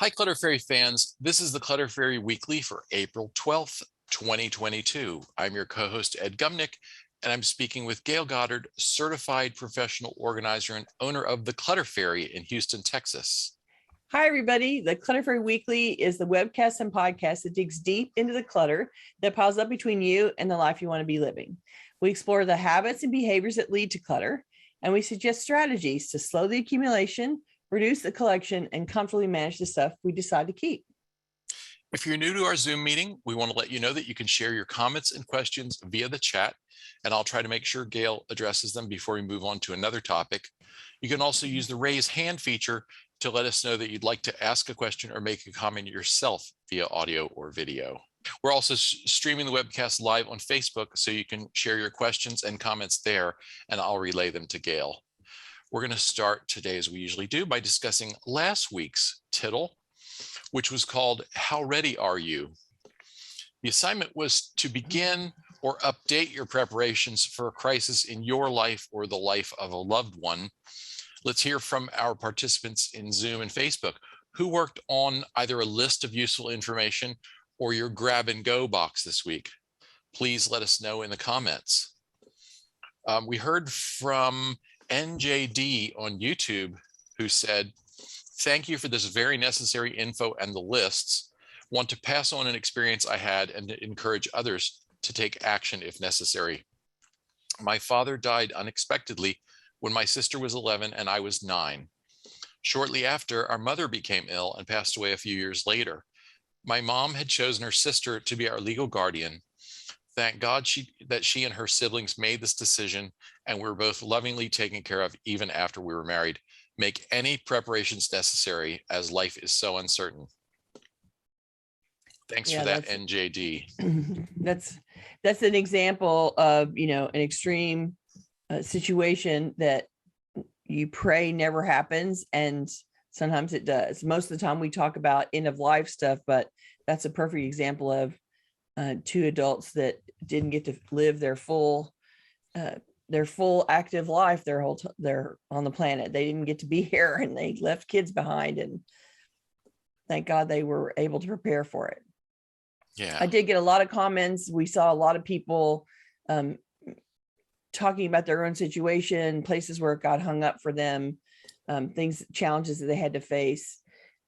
Hi, Clutter Fairy fans. This is the Clutter Fairy Weekly for April 12th, 2022. I'm your co-host, Ed Gumnick, and I'm speaking with Gayle Goddard, certified professional organizer and owner of the Clutter Fairy in Houston, Texas. Hi, everybody. The Clutter Fairy Weekly is the webcast and podcast that digs deep into the clutter that piles up between you and the life you want to be living. We explore the habits and behaviors that lead to clutter, and we suggest strategies to slow the accumulation, reduce the collection, and comfortably manage the stuff we decide to keep. If you're new to our Zoom meeting, we want to let you know that you can share your comments and questions via the chat, and I'll try to make sure Gayle addresses them before we move on to another topic. You can also use the raise hand feature to let us know that you'd like to ask a question or make a comment yourself via audio or video. We're also streaming the webcast live on Facebook, so you can share your questions and comments there, and I'll relay them to Gayle. We're going to start today, as we usually do, by discussing last week's tittle, which was called How Ready Are You? The assignment was to begin or update your preparations for a crisis in your life or the life of a loved one. Let's hear from our participants in Zoom and Facebook who worked on either a list of useful information or your grab and go box this week. Please let us know in the comments. We heard from NJD on YouTube, who said, "Thank you for this very necessary info and the lists. Want to pass on an experience I had and to encourage others to take action if necessary. My father died unexpectedly when my sister was 11 and I was 9. Shortly after, our mother became ill and passed away a few years later. My mom had chosen her sister to be our legal guardian. Thank God that she and her siblings made this decision, and we were both lovingly taken care of even after we were married. Make any preparations necessary as life is so uncertain." Thanks for that, NJD. That's an example of, an extreme situation that you pray never happens, and sometimes it does. Most of the time we talk about end of life stuff, but that's a perfect example of two adults that didn't get to live their full active life. They're on the planet. They didn't get to be here, and they left kids behind, and thank God they were able to prepare for it. Yeah, I did get a lot of comments. We saw a lot of people talking about their own situation, places where it got hung up for them, challenges that they had to face.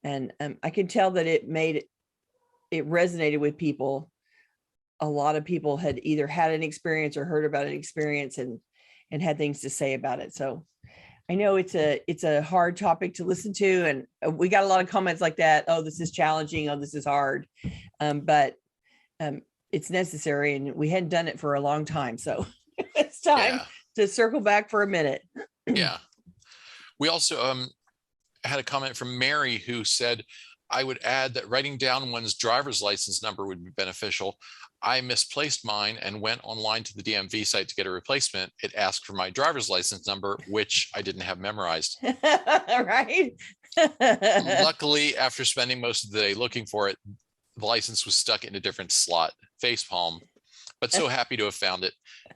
And I can tell that it resonated with people. A lot of people had either had an experience or heard about an experience and had things to say about it. So I know it's a hard topic to listen to. And we got a lot of comments like that. Oh, this is challenging. Oh, this is hard. But it's necessary, and we hadn't done it for a long time. So it's time to circle back for a minute. Yeah. We also had a comment from Mary who said, "I would add that writing down one's driver's license number would be beneficial. I misplaced mine and went online to the DMV site to get a replacement. It asked for my driver's license number, which I didn't have memorized." Right. Luckily, after spending most of the day looking for it, the license was stuck in a different slot, facepalm, but so happy to have found it.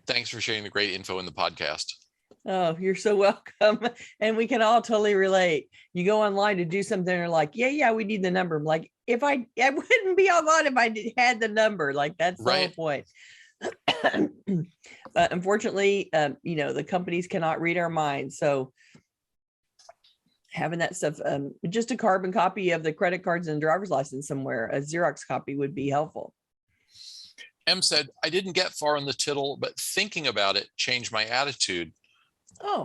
Thanks for sharing the great info in the podcast. Oh, you're so welcome. And we can all totally relate. You go online to do something, and you're like, yeah, we need the number. I'm like, I wouldn't be online if I had the number. Like, that's the whole point. But unfortunately, the companies cannot read our minds. So having that stuff, just a carbon copy of the credit cards and driver's license somewhere, a Xerox copy would be helpful. M said, "I didn't get far on the tittle, but thinking about it changed my attitude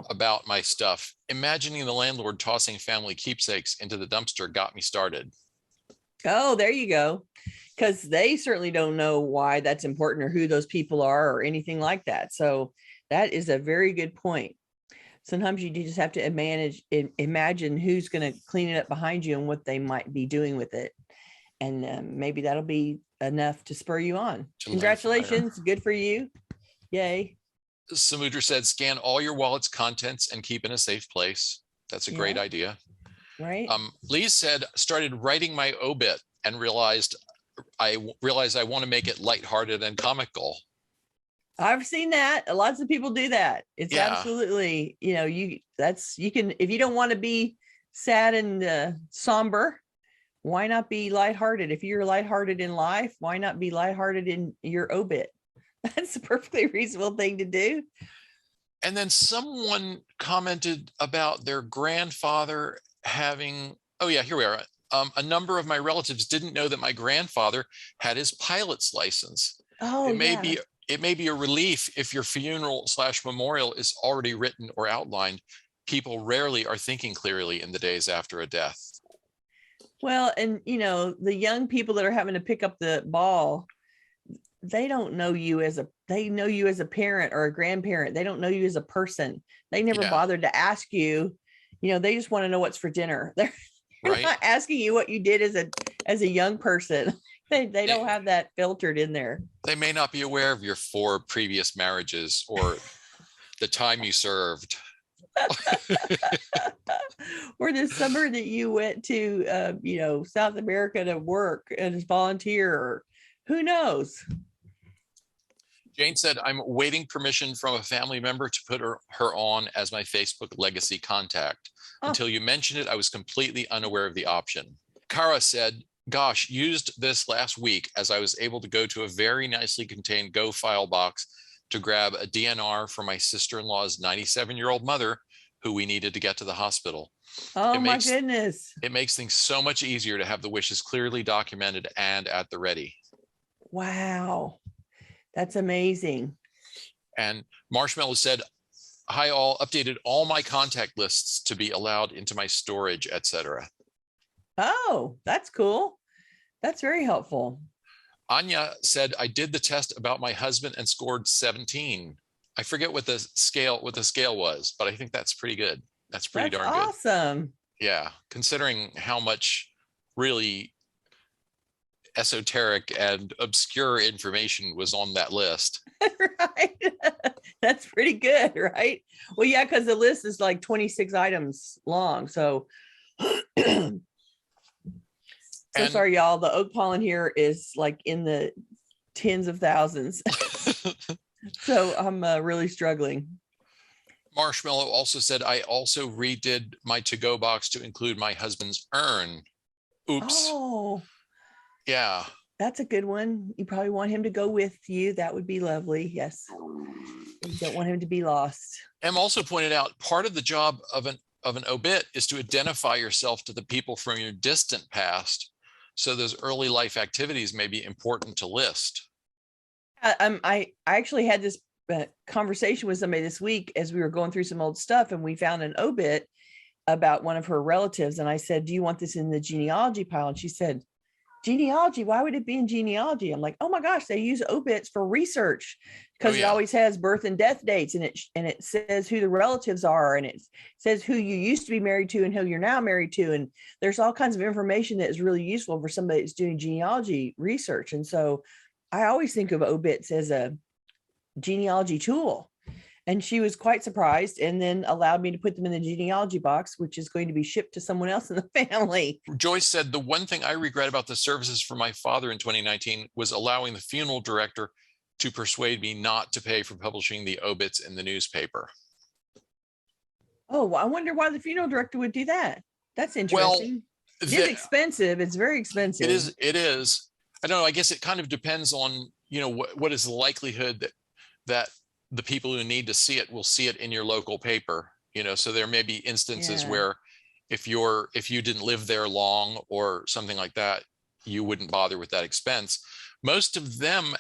about my stuff. Imagining the landlord tossing family keepsakes into the dumpster got me started." Oh, there you go. Because they certainly don't know why that's important or who those people are or anything like that. So that is a very good point. Sometimes you just have to imagine who's going to clean it up behind you and what they might be doing with it. And maybe that'll be enough to spur you on. Congratulations. Good for you. Yay. Samudra said, "Scan all your wallet's contents and keep in a safe place." That's a great idea. Right. Lee said, "Started writing my obit and realized I want to make it lighthearted and comical." I've seen that. Lots of people do that. It's absolutely, you can, if you don't want to be sad and somber, why not be lighthearted? If you're lighthearted in life, why not be lighthearted in your obit? That's a perfectly reasonable thing to do. And then someone commented about their grandfather having, oh yeah, here we are. A number of my relatives didn't know that my grandfather had his pilot's license. Oh, yeah. It may be a relief if your funeral / memorial is already written or outlined. People rarely are thinking clearly in the days after a death. Well, and the young people that are having to pick up the ball, they don't know you they know you as a parent or a grandparent. They don't know you as a person. They never bothered to ask you, they just want to know what's for dinner. They're not asking you what you did as a young person. They don't have that filtered in there. They may not be aware of your 4 previous marriages or the time you served. Or the summer that you went to, South America to work as volunteer, or who knows? Jane said, I'm waiting permission from a family member to put her on as my Facebook legacy contact. Until you mentioned it, I was completely unaware of the option. Kara said, gosh, used this last week as I was able to go to a very nicely contained Go file box to grab a DNR for my sister-in-law's 97-year-old mother, who we needed to get to the hospital. Oh, my goodness. It makes things so much easier to have the wishes clearly documented and at the ready. Wow. That's amazing. And Marshmallow said, hi all, updated all my contact lists to be allowed into my storage, etc. Oh, that's cool. That's very helpful. Anya said, I did the test about my husband and scored 17. I forget what the scale was, but I think that's pretty good. That's pretty darn good. Awesome. Yeah, considering how much really esoteric and obscure information was on that list. Right. That's pretty good, right? Well, yeah, because the list is like 26 items long. So sorry, y'all. The oak pollen here is like in the tens of thousands. So I'm really struggling. Marshmallow also said, I also redid my to-go box to include my husband's urn. Oops. Oh, yeah. That's a good one. You probably want him to go with you. That would be lovely. Yes. You don't want him to be lost. Em also pointed out part of the job of an obit is to identify yourself to the people from your distant past. So those early life activities may be important to list. I actually had this conversation with somebody this week as we were going through some old stuff, and we found an obit about one of her relatives. And I said, do you want this in the genealogy pile? And she said, genealogy, why would it be in genealogy? I'm like, oh my gosh, they use obits for research because it always has birth and death dates, and it says who the relatives are, and it says who you used to be married to and who you're now married to. And there's all kinds of information that is really useful for somebody that's doing genealogy research. And so I always think of obits as a genealogy tool. And she was quite surprised, and then allowed me to put them in the genealogy box, which is going to be shipped to someone else in the family. Joyce said, the one thing I regret about the services for my father in 2019 was allowing the funeral director to persuade me not to pay for publishing the obits in the newspaper. Oh, well, I wonder why the funeral director would do that. That's interesting. Well, it's expensive. It's very expensive. It is. I don't know. I guess it kind of depends on, what is the likelihood that the people who need to see it will see it in your local paper. So there may be instances where if you didn't live there long or something like that, you wouldn't bother with that expense. Most of them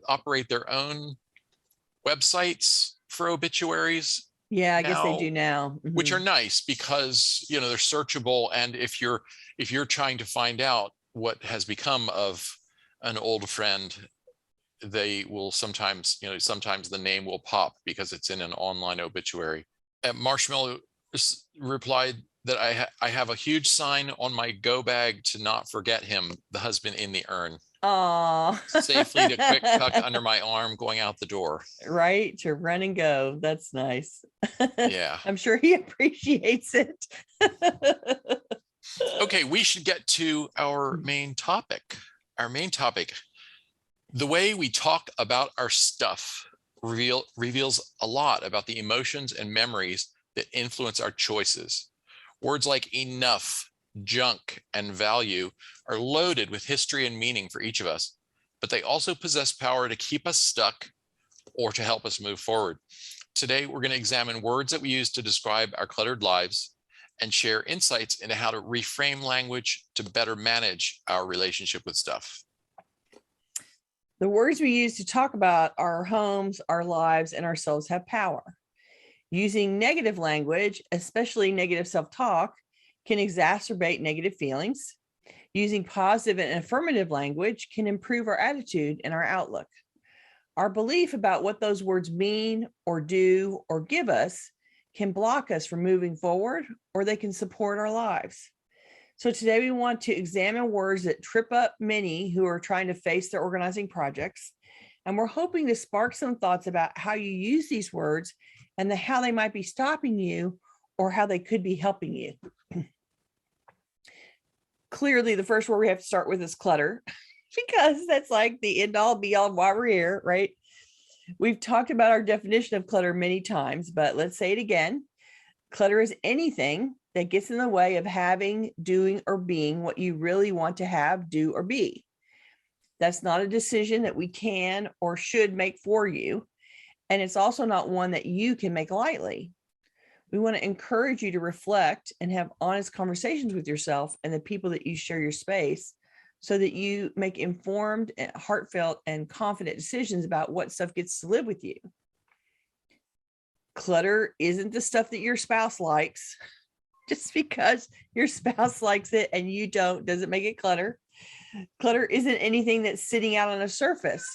operate their own websites for obituaries. Yeah, I guess they do now. Mm-hmm. Which are nice because, they're searchable. And if you're trying to find out what has become of an old friend, they will sometimes the name will pop because it's in an online obituary. And Marshmallow replied that I have a huge sign on my go bag to not forget him, the husband in the urn. Oh, safely to quick tuck under my arm going out the door. Right, to run and go. That's nice. Yeah. I'm sure he appreciates it. Okay, we should get to our main topic. The way we talk about our stuff reveals a lot about the emotions and memories that influence our choices. Words like enough, junk, and value are loaded with history and meaning for each of us, but they also possess power to keep us stuck or to help us move forward. Today, we're going to examine words that we use to describe our cluttered lives and share insights into how to reframe language to better manage our relationship with stuff. The words we use to talk about our homes, our lives, and ourselves have power. Using negative language, especially negative self-talk, can exacerbate negative feelings. Using positive and affirmative language can improve our attitude and our outlook. Our belief about what those words mean or do or give us can block us from moving forward, or they can support our lives. So today we want to examine words that trip up many who are trying to face their organizing projects. And we're hoping to spark some thoughts about how you use these words and how they might be stopping you or how they could be helping you. Clearly, the first word we have to start with is clutter, because that's like the end all be all why we're here, right? We've talked about our definition of clutter many times, but let's say it again. Clutter is anything that gets in the way of having, doing, or being what you really want to have, do, or be. That's not a decision that we can or should make for you. And it's also not one that you can make lightly. We want to encourage you to reflect and have honest conversations with yourself and the people that you share your space, so that you make informed, heartfelt, and confident decisions about what stuff gets to live with you. Clutter isn't the stuff that your spouse likes. Just because your spouse likes it and you don't, doesn't make it clutter. Clutter isn't anything that's sitting out on a surface.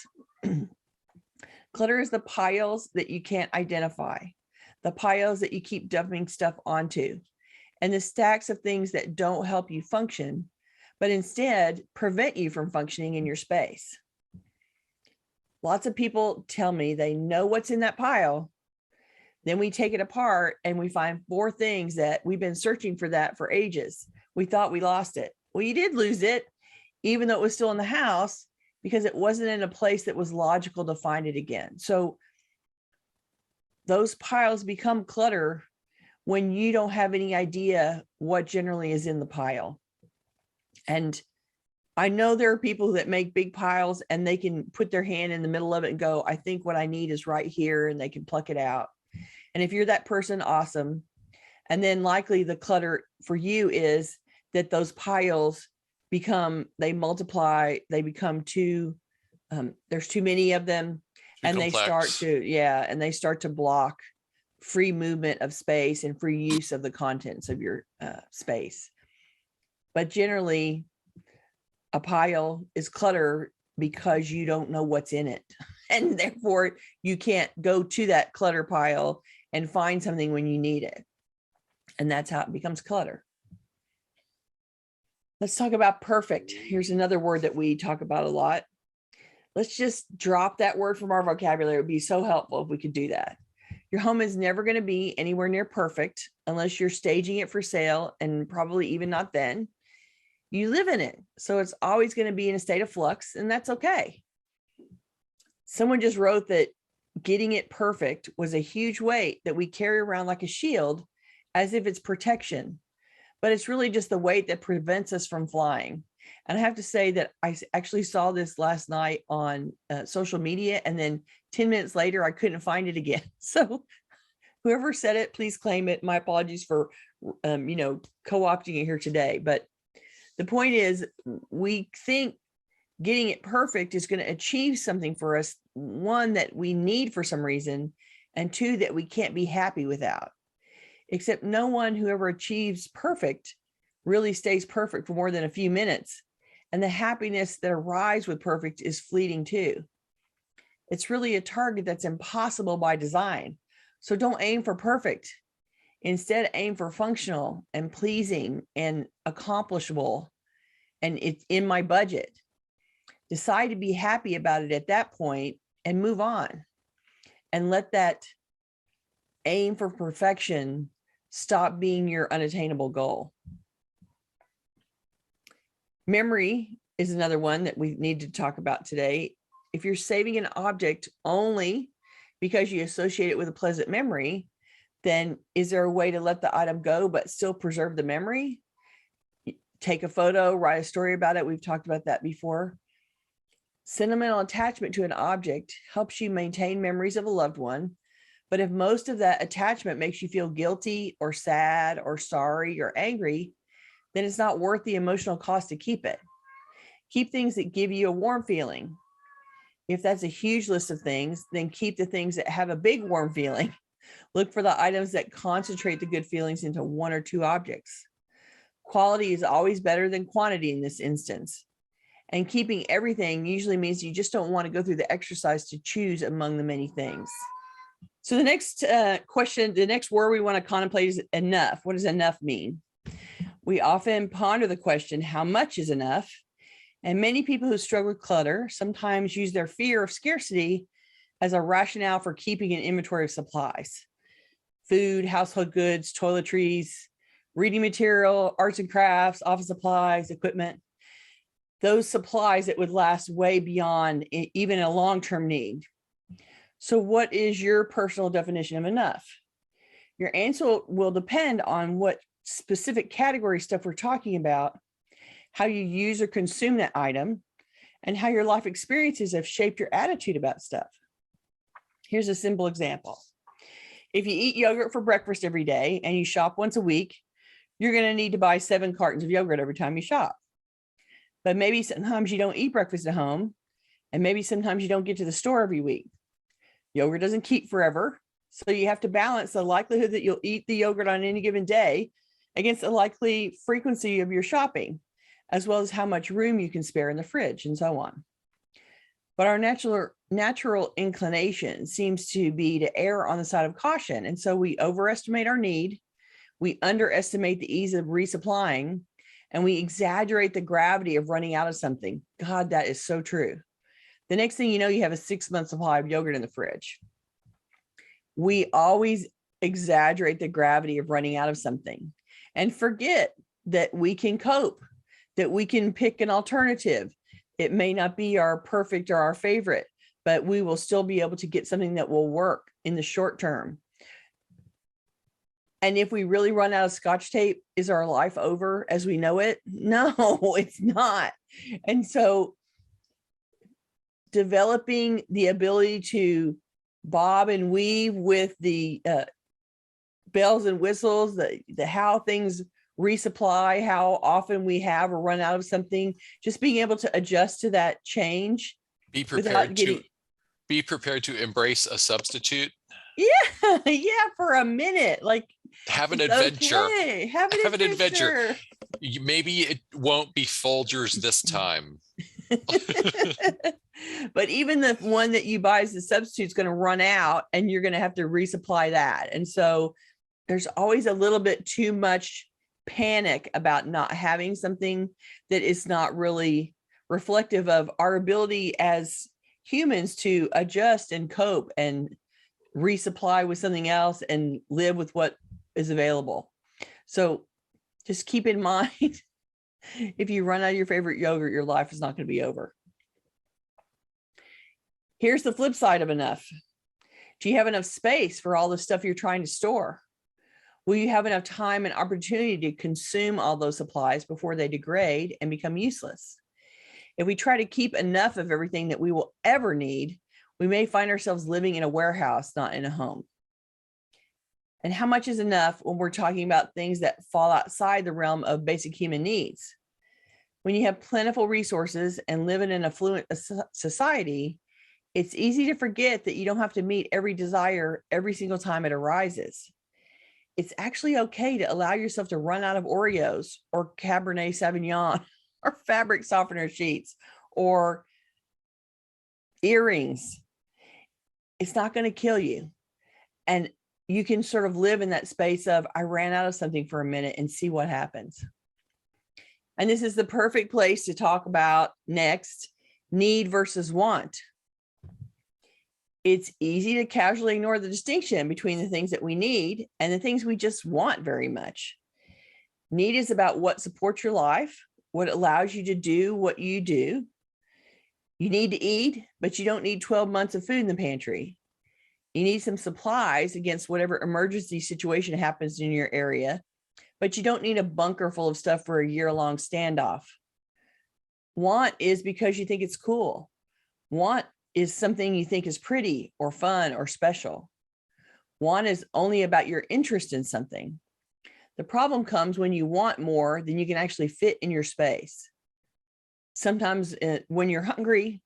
Clutter is the piles that you can't identify, the piles that you keep dumping stuff onto, and the stacks of things that don't help you function, but instead prevent you from functioning in your space. Lots of people tell me they know what's in that pile. Then we take it apart and we find 4 things that we've been searching for that for ages. We thought we lost it. Well, you did lose it, even though it was still in the house, because it wasn't in a place that was logical to find it again. So those piles become clutter when you don't have any idea what generally is in the pile. And I know there are people that make big piles and they can put their hand in the middle of it and go, I think what I need is right here, and they can pluck it out. And if you're that person, awesome. And then likely the clutter for you is that those piles they multiply, they become there's too many of them, and they start to block free movement of space and free use of the contents of your space. But generally, a pile is clutter because you don't know what's in it. And therefore, you can't go to that clutter pile and find something when you need it. And that's how it becomes clutter. Let's talk about perfect. Here's another word that we talk about a lot. Let's just drop that word from our vocabulary. It would be so helpful if we could do that. Your home is never going to be anywhere near perfect unless you're staging it for sale, and probably even not then. You live in it, so it's always going to be in a state of flux, and that's okay. Someone just wrote that getting it perfect was a huge weight that we carry around like a shield, as if it's protection, but it's really just the weight that prevents us from flying. And I have to say that I actually saw this last night on social media, and then 10 minutes later, I couldn't find it again. So whoever said it, please claim it. My apologies for, co-opting it here today. But the point is, we think getting it perfect is going to achieve something for us, one, that we need for some reason, and 2, that we can't be happy without. Except no one who ever achieves perfect really stays perfect for more than a few minutes. And the happiness that arrives with perfect is fleeting too. It's really a target that's impossible by design. So don't aim for perfect. Instead, aim for functional and pleasing and accomplishable, and it's in my budget. Decide to be happy about it at that point and move on. And let that aim for perfection stop being your unattainable goal. Memory is another one that we need to talk about today. If you're saving an object only because you associate it with a pleasant memory, then is there a way to let the item go but still preserve the memory? take a photo, write a story about it. We've talked about that before. Sentimental attachment to an object helps you maintain memories of a loved one. But if most of that attachment makes you feel guilty or sad or sorry or angry, then it's not worth the emotional cost to keep it. Keep things that give you a warm feeling. If that's a huge list of things, then keep the things that have a big warm feeling. Look for the items that concentrate the good feelings into one or two objects. Quality is always better than quantity in this instance. And keeping everything usually means you just don't want to go through the exercise to choose among the many things. So the next question, the next word we want to contemplate is enough. What does enough mean? We often ponder the question, how much is enough? And many people who struggle with clutter sometimes use their fear of scarcity as a rationale for keeping an inventory of supplies. Food, household goods, toiletries, reading material, arts and crafts, office supplies, equipment. Those supplies that would last way beyond even a long-term need. So what is your personal definition of enough? Your answer will depend on what specific category stuff we're talking about, how you use or consume that item, and how your life experiences have shaped your attitude about stuff. Here's a simple example. If you eat yogurt for breakfast every day and you shop once a week, you're going to need to buy 7 cartons of yogurt every time you shop. But maybe sometimes you don't eat breakfast at home, and maybe sometimes you don't get to the store every week. Yogurt doesn't keep forever, so you have to balance the likelihood that you'll eat the yogurt on any given day against the likely frequency of your shopping, as well as how much room you can spare in the fridge and so on. But our natural inclination seems to be to err on the side of caution. And so we overestimate our need, we underestimate the ease of resupplying, and we exaggerate the gravity of running out of something. God, that is so true. The next thing you know, you have a 6-month supply of yogurt in the fridge. We always exaggerate the gravity of running out of something and forget that we can cope, that we can pick an alternative. It may not be our perfect or our favorite, but we will still be able to get something that will work in the short term. And if we really run out of Scotch tape, is our life over as we know it? No, it's not. And so developing the ability to bob and weave with the bells and whistles, the how things resupply, how often we have or run out of something, just being able to adjust to that change. Be prepared to embrace a substitute. Yeah, yeah, for a minute. Like, have an adventure. Okay. Have an adventure. Maybe it won't be Folgers this time. But even the one that you buy as a substitute is going to run out, and you're going to have to resupply that. And so there's always a little bit too much panic about not having something that is not really reflective of our ability as humans to adjust and cope and resupply with something else and live with what is available. So just keep in mind, if you run out of your favorite yogurt, your life is not going to be over. Here's the flip side of enough. Do you have enough space for all the stuff you're trying to store? Will you have enough time and opportunity to consume all those supplies before they degrade and become useless? If we try to keep enough of everything that we will ever need, we may find ourselves living in a warehouse, not in a home. And how much is enough when we're talking about things that fall outside the realm of basic human needs? When you have plentiful resources and live in an affluent society, it's easy to forget that you don't have to meet every desire every single time it arises. It's actually okay to allow yourself to run out of Oreos or Cabernet Sauvignon or fabric softener sheets or earrings. It's not going to kill you. And you can sort of live in that space of, I ran out of something for a minute, and see what happens. And this is the perfect place to talk about next, need versus want. It's easy to casually ignore the distinction between the things that we need and the things we just want very much. Need is about what supports your life, what allows you to do what you do. You need to eat, but you don't need 12 months of food in the pantry. You need some supplies against whatever emergency situation happens in your area, but you don't need a bunker full of stuff for a year-long standoff. Want is because you think it's cool. Want is something you think is pretty or fun or special. Want is only about your interest in something. The problem comes when you want more than you can actually fit in your space. Sometimes when you're hungry,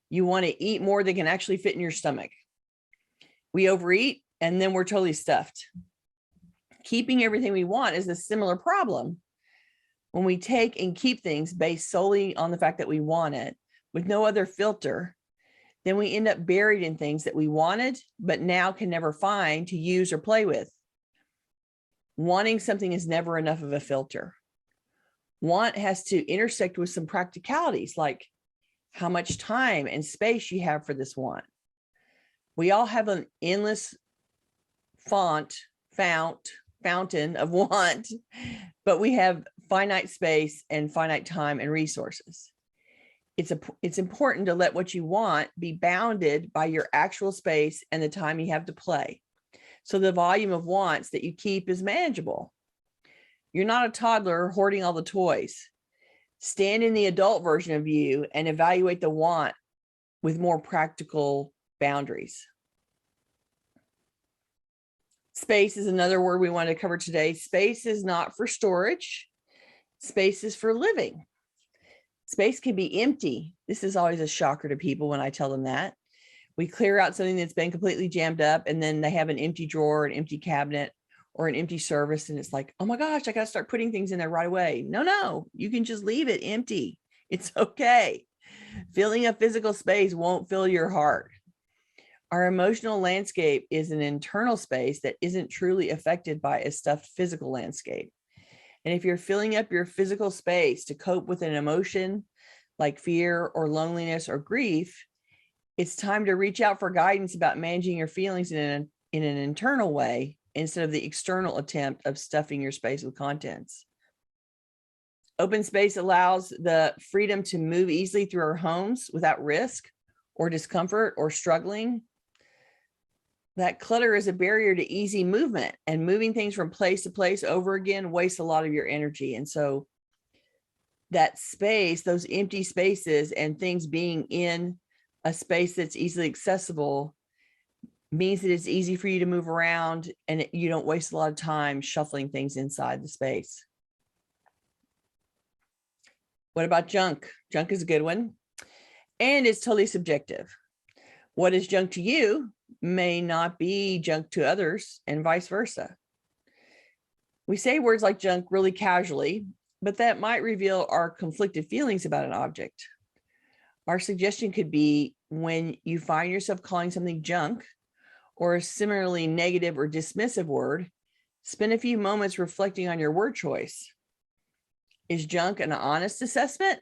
you want to eat more than can actually fit in your stomach. We overeat and then we're totally stuffed. Keeping everything we want is a similar problem. When we take and keep things based solely on the fact that we want it with no other filter, then we end up buried in things that we wanted, but now can never find to use or play with. Wanting something is never enough of a filter. Want has to intersect with some practicalities, like how much time and space you have for this want. We all have an endless fountain of want, but we have finite space and finite time and resources. It's important to let what you want be bounded by your actual space and the time you have to play. So the volume of wants that you keep is manageable. You're not a toddler hoarding all the toys. Stand in the adult version of you and evaluate the want with more practical boundaries. Space is another word we want to cover today. Space is not for storage. Space is for living. Space can be empty. This is always a shocker to people when I tell them that. We clear out something that's been completely jammed up, and then they have an empty drawer, an empty cabinet, or an empty service. And it's like, oh my gosh, I got to start putting things in there right away. No, you can just leave it empty. It's okay. Filling a physical space won't fill your heart. Our emotional landscape is an internal space that isn't truly affected by a stuffed physical landscape. And if you're filling up your physical space to cope with an emotion like fear or loneliness or grief, it's time to reach out for guidance about managing your feelings in an internal way instead of the external attempt of stuffing your space with contents. Open space allows the freedom to move easily through our homes without risk or discomfort or struggling. That clutter is a barrier to easy movement, and moving things from place to place over again wastes a lot of your energy. And so that space, those empty spaces and things being in a space that's easily accessible means that it's easy for you to move around and you don't waste a lot of time shuffling things inside the space. What about junk? Junk is a good one, and it's totally subjective. What is junk to you may not be junk to others, and vice versa. We say words like junk really casually, but that might reveal our conflicted feelings about an object. Our suggestion could be, when you find yourself calling something junk or a similarly negative or dismissive word, spend a few moments reflecting on your word choice. Is junk an honest assessment,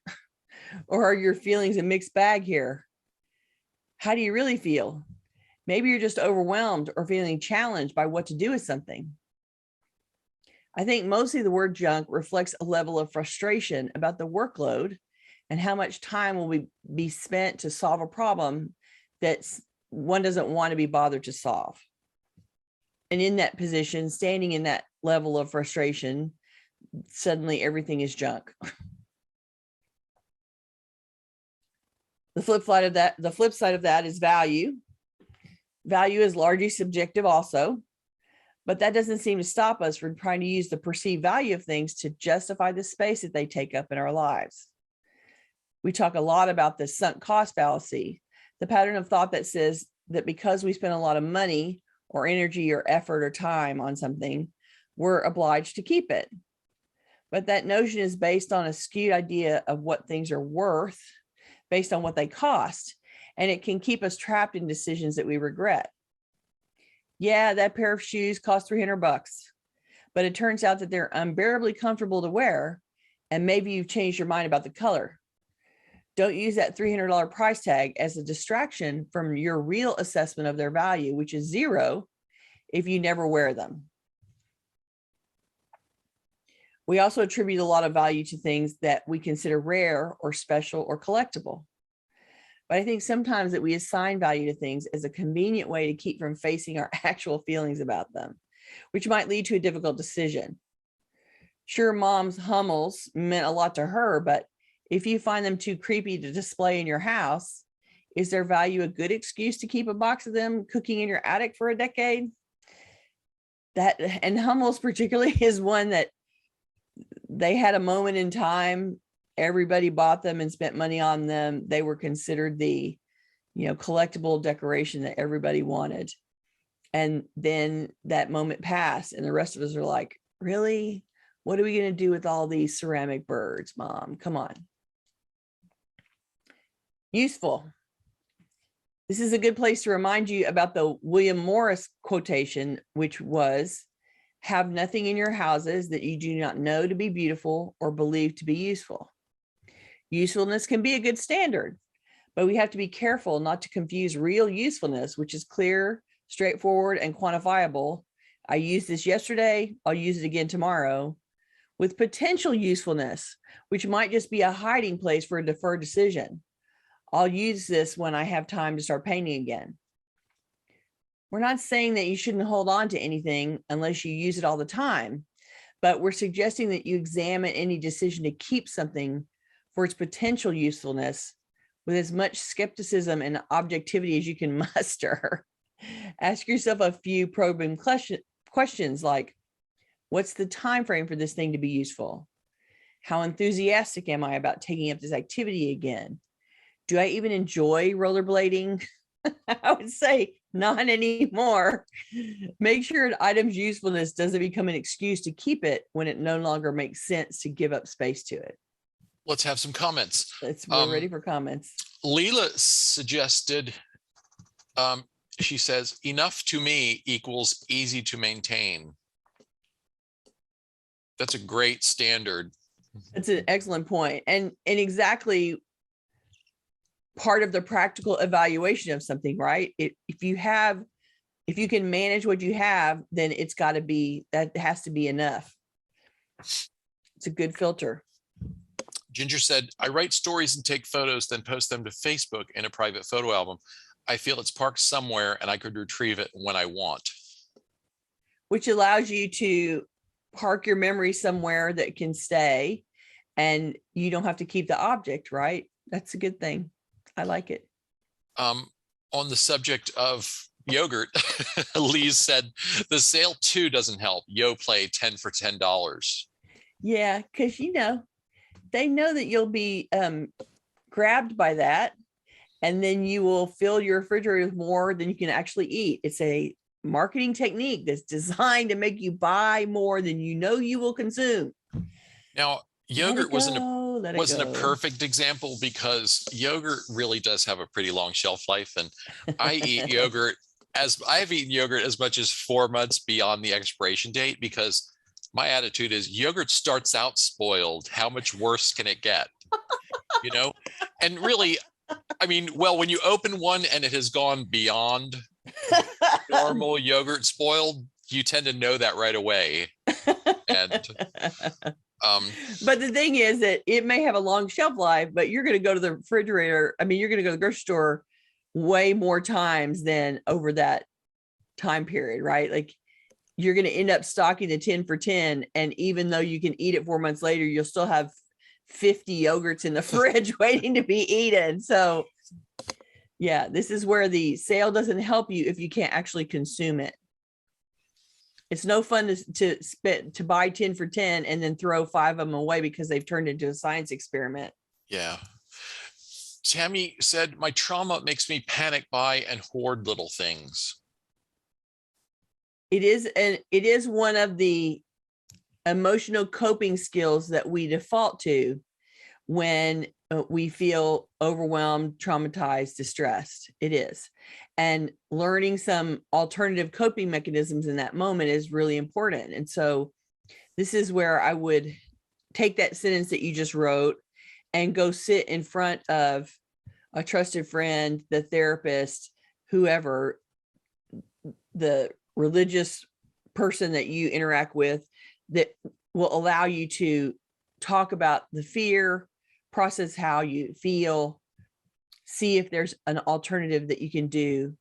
or are your feelings a mixed bag here? How do you really feel? Maybe you're just overwhelmed or feeling challenged by what to do with something. I think mostly the word junk reflects a level of frustration about the workload and how much time will be spent to solve a problem that one doesn't want to be bothered to solve. And in that position, standing in that level of frustration, suddenly everything is junk. The flip side of that is value. Value is largely subjective also, but that doesn't seem to stop us from trying to use the perceived value of things to justify the space that they take up in our lives. We talk a lot about the sunk cost fallacy, the pattern of thought that says that because we spend a lot of money or energy or effort or time on something, we're obliged to keep it. But that notion is based on a skewed idea of what things are worth based on what they cost, and it can keep us trapped in decisions that we regret. Yeah, that pair of shoes cost $300, but it turns out that they're unbearably comfortable to wear, and maybe you've changed your mind about the color. Don't use that $300 price tag as a distraction from your real assessment of their value, which is zero if you never wear them. We also attribute a lot of value to things that we consider rare or special or collectible. But I think sometimes that we assign value to things as a convenient way to keep from facing our actual feelings about them, which might lead to a difficult decision. Sure, mom's Hummels meant a lot to her, but if you find them too creepy to display in your house, is their value a good excuse to keep a box of them cooking in your attic for a decade? That, and Hummels particularly, is one that they had a moment in time. Everybody bought them and spent money on them. They were considered the, collectible decoration that everybody wanted. And then that moment passed and the rest of us are like, really? What are we going to do with all these ceramic birds, Mom? Come on. Useful. This is a good place to remind you about the William Morris quotation, which was, have nothing in your houses that you do not know to be beautiful or believe to be useful. Usefulness can be a good standard, but we have to be careful not to confuse real usefulness, which is clear, straightforward, and quantifiable. I used this yesterday, I'll use it again tomorrow, with potential usefulness, which might just be a hiding place for a deferred decision. I'll use this when I have time to start painting again. We're not saying that you shouldn't hold on to anything unless you use it all the time, but we're suggesting that you examine any decision to keep something for its potential usefulness with as much skepticism and objectivity as you can muster. Ask yourself a few probing questions like, what's the time frame for this thing to be useful? How enthusiastic am I about taking up this activity again? Do I even enjoy rollerblading? I would say not anymore. Make sure an item's usefulness doesn't become an excuse to keep it when it no longer makes sense to give up space to it. Let's have some comments. We're ready for comments. Leela suggested, she says, enough to me equals easy to maintain. That's a great standard. That's an excellent point. And exactly part of the practical evaluation of something, right? If you can manage what you have, then it's got to be, that has to be enough. It's a good filter. Ginger said, I write stories and take photos, then post them to Facebook in a private photo album. I feel it's parked somewhere and I could retrieve it when I want. Which allows you to park your memory somewhere that can stay and you don't have to keep the object, right? That's a good thing. I like it. On the subject of yogurt, Lee said, the sale too doesn't help. Yoplait 10 for $10. Yeah, because they know that you'll be grabbed by that, and then you will fill your refrigerator with more than you can actually eat. It's a marketing technique that's designed to make you buy more than you will consume. Now, yogurt wasn't a perfect example because yogurt really does have a pretty long shelf life, and I eat yogurt I've eaten yogurt as much as 4 months beyond the expiration date because my attitude is yogurt starts out spoiled. How much worse can it get? And really, I mean, well, when you open one and it has gone beyond normal yogurt spoiled, you tend to know that right away. And but the thing is that it may have a long shelf life, but you're going to go to the refrigerator. I mean, you're going to go to the grocery store way more times than over that time period, right? Like you're going to end up stocking the 10 for 10. And even though you can eat it 4 months later, you'll still have 50 yogurts in the fridge waiting to be eaten. So yeah, this is where the sale doesn't help you if you can't actually consume it. It's no fun to buy 10 for 10 and then throw 5 of them away because they've turned into a science experiment. Yeah. Tammy said, my trauma makes me panic buy and hoard little things. It is one of the emotional coping skills that we default to when we feel overwhelmed, traumatized, distressed. It is. And learning some alternative coping mechanisms in that moment is really important. And so this is where I would take that sentence that you just wrote and go sit in front of a trusted friend, the therapist, whoever, the religious person that you interact with, that will allow you to talk about the fear, process how you feel, see if there's an alternative that you can do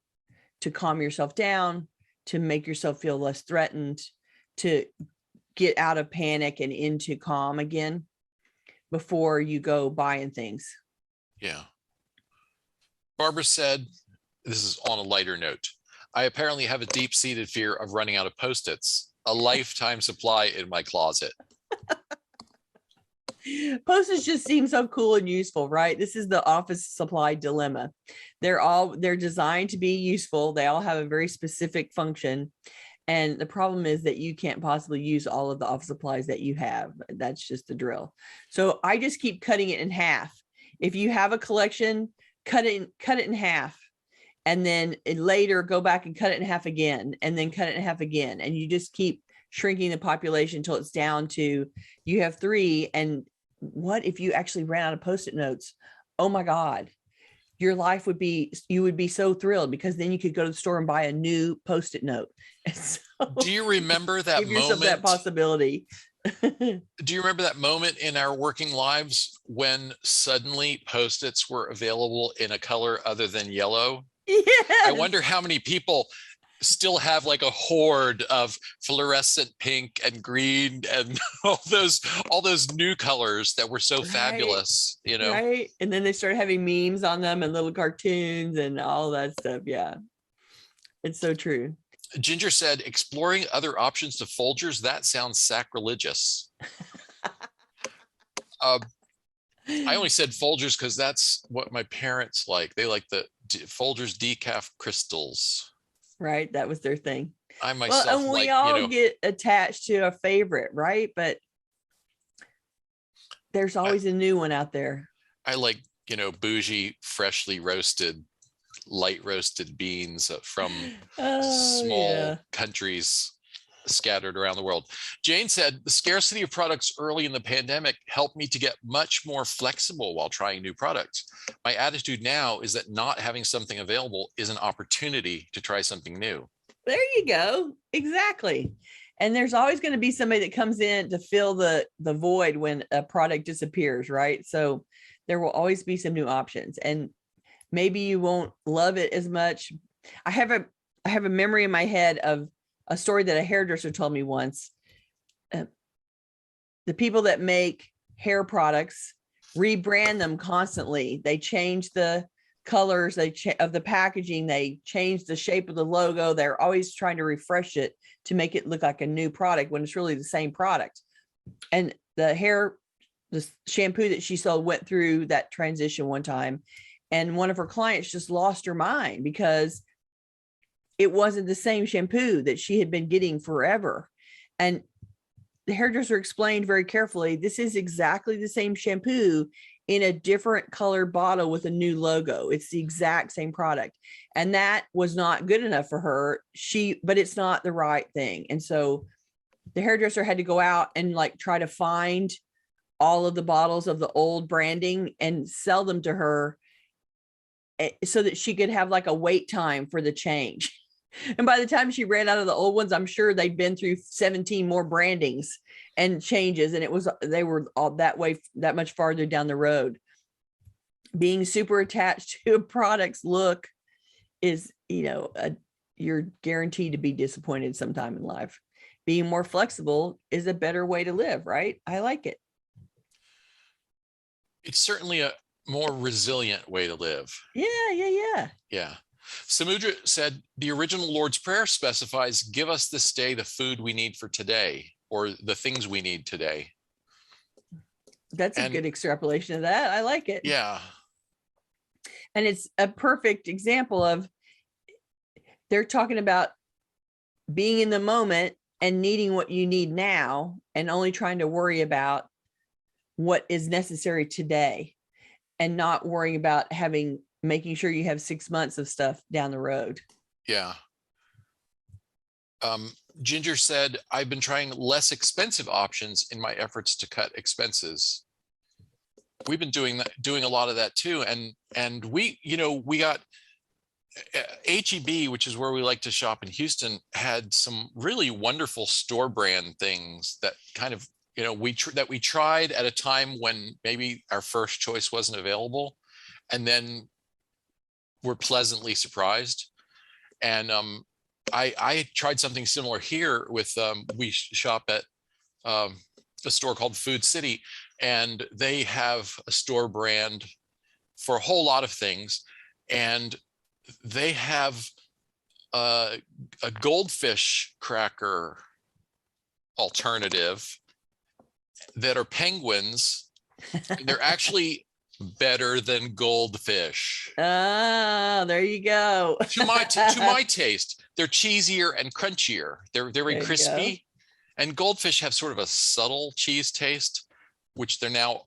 to calm yourself down, to make yourself feel less threatened, to get out of panic and into calm again before you go buying things. Yeah. Barbara said, this is on a lighter note, I apparently have a deep-seated fear of running out of Post-its, a lifetime supply in my closet. Post-its just seem so cool and useful, right? This is the office supply dilemma. They're designed to be useful. They all have a very specific function. And the problem is that you can't possibly use all of the office supplies that you have. That's just the drill. So I just keep cutting it in half. If you have a collection, cut it in half. And then later go back and cut it in half again, and then cut it in half again. And you just keep shrinking the population until it's down to, you have 3. And what if you actually ran out of Post-it notes? Oh my God, your life would be, you would be so thrilled, because then you could go to the store and buy a new Post-it note. And so Do you remember that give yourself that moment? possibility. Do you remember that moment in our working lives when suddenly Post-its were available in a color other than yellow? Yes. I wonder how many people still have like a hoard of fluorescent pink and green and all those new colors that were so fabulous, you know? Right. And then they started having memes on them and little cartoons and all that stuff. Yeah. It's so true. Ginger said, exploring other options to Folgers, that sounds sacrilegious. I only said Folgers because that's what my parents like. They like the Folgers decaf crystals. Right. That was their thing. I myself, well, and like, we all get attached to a favorite, right? But there's always a new one out there. I like, bougie, freshly roasted, light roasted beans from small countries scattered around the world. Jane said, the scarcity of products early in the pandemic helped me to get much more flexible while trying new products. My attitude now is that not having something available is an opportunity to try something new. There you go. Exactly. And there's always going to be somebody that comes in to fill the void when a product disappears, right? So there will always be some new options, and maybe you won't love it as much. I have a memory in my head of a story that a hairdresser told me once. The people that make hair products rebrand them constantly. They change the colors of the packaging. They change the shape of the logo. They're always trying to refresh it to make it look like a new product when it's really the same product. And the shampoo that she sold went through that transition one time. And one of her clients just lost her mind because it wasn't the same shampoo that she had been getting forever. And the hairdresser explained very carefully, this is exactly the same shampoo in a different colored bottle with a new logo. It's the exact same product. And that was not good enough for her. But it's not the right thing. And so the hairdresser had to go out and try to find all of the bottles of the old branding and sell them to her so that she could have a wait time for the change. And by the time she ran out of the old ones, I'm sure they'd been through 17 more brandings and changes. And they were all that much farther down the road. Being super attached to a product's look is, you're guaranteed to be disappointed sometime in life. Being more flexible is a better way to live, right? I like it. It's certainly a more resilient way to live. Yeah. Samudra said, the original Lord's Prayer specifies, give us this day the food we need for today, or the things we need today. That's a good extrapolation of that. I like it. Yeah. And it's a perfect example of, they're talking about being in the moment and needing what you need now and only trying to worry about what is necessary today and not worrying about making sure you have 6 months of stuff down the road. Yeah. Ginger said, I've been trying less expensive options in my efforts to cut expenses. We've been doing a lot of that too. And we got HEB, which is where we like to shop in Houston, had some really wonderful store brand things that kind of, we tried at a time when maybe our first choice wasn't available. And then we're pleasantly surprised. And I tried something similar here with, we shop at a store called Food City, and they have a store brand for a whole lot of things. And they have a goldfish cracker alternative that are penguins. They're actually better than goldfish. Oh, there you go. To my taste, they're cheesier and crunchier. They're very There you go. crispy. And goldfish have sort of a subtle cheese taste, which they're now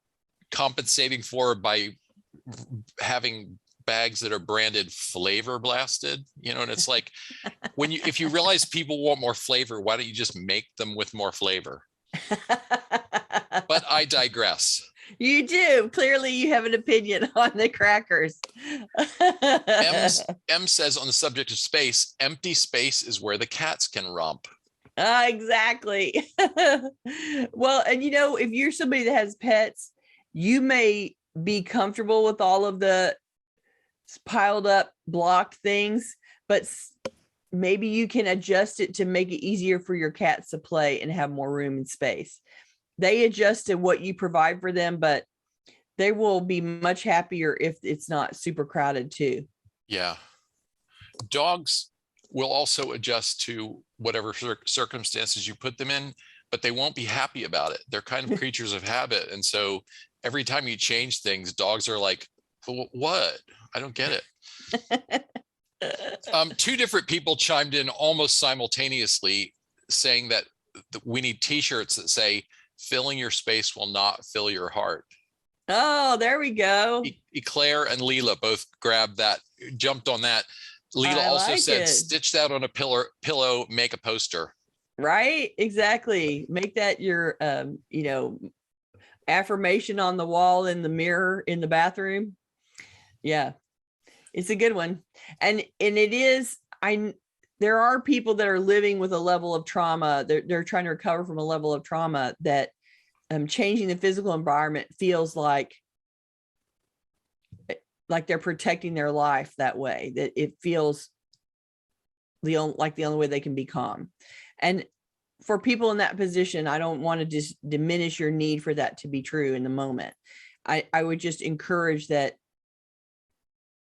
compensating for by having bags that are branded flavor blasted, and it's like, if you realize people want more flavor, why don't you just make them with more flavor? But I digress. You do. Clearly you have an opinion on the crackers. M says, on the subject of space, empty space is where the cats can romp. Exactly. Well, and if you're somebody that has pets, you may be comfortable with all of the piled up blocked things, but maybe you can adjust it to make it easier for your cats to play and have more room and space. They adjust to what you provide for them, but they will be much happier if it's not super crowded too. Yeah. Dogs will also adjust to whatever circumstances you put them in, but they won't be happy about it. They're kind of creatures of habit. And so every time you change things, dogs are like, what? I don't get it. Two different people chimed in almost simultaneously saying that we need t-shirts that say, filling your space will not fill your heart. Oh, there we go. Claire and Leela both grabbed that, jumped on that. Leela also said, stitch that on a pillow, make a poster. Right, exactly. Make that your, affirmation on the wall in the mirror in the bathroom. Yeah, it's a good one. And it is, there are people that are living with a level of trauma. They're trying to recover from a level of trauma that changing the physical environment feels like they're protecting their life that way, that it feels like the only way they can be calm. And for people in that position, I don't want to just diminish your need for that to be true in the moment. I would just encourage that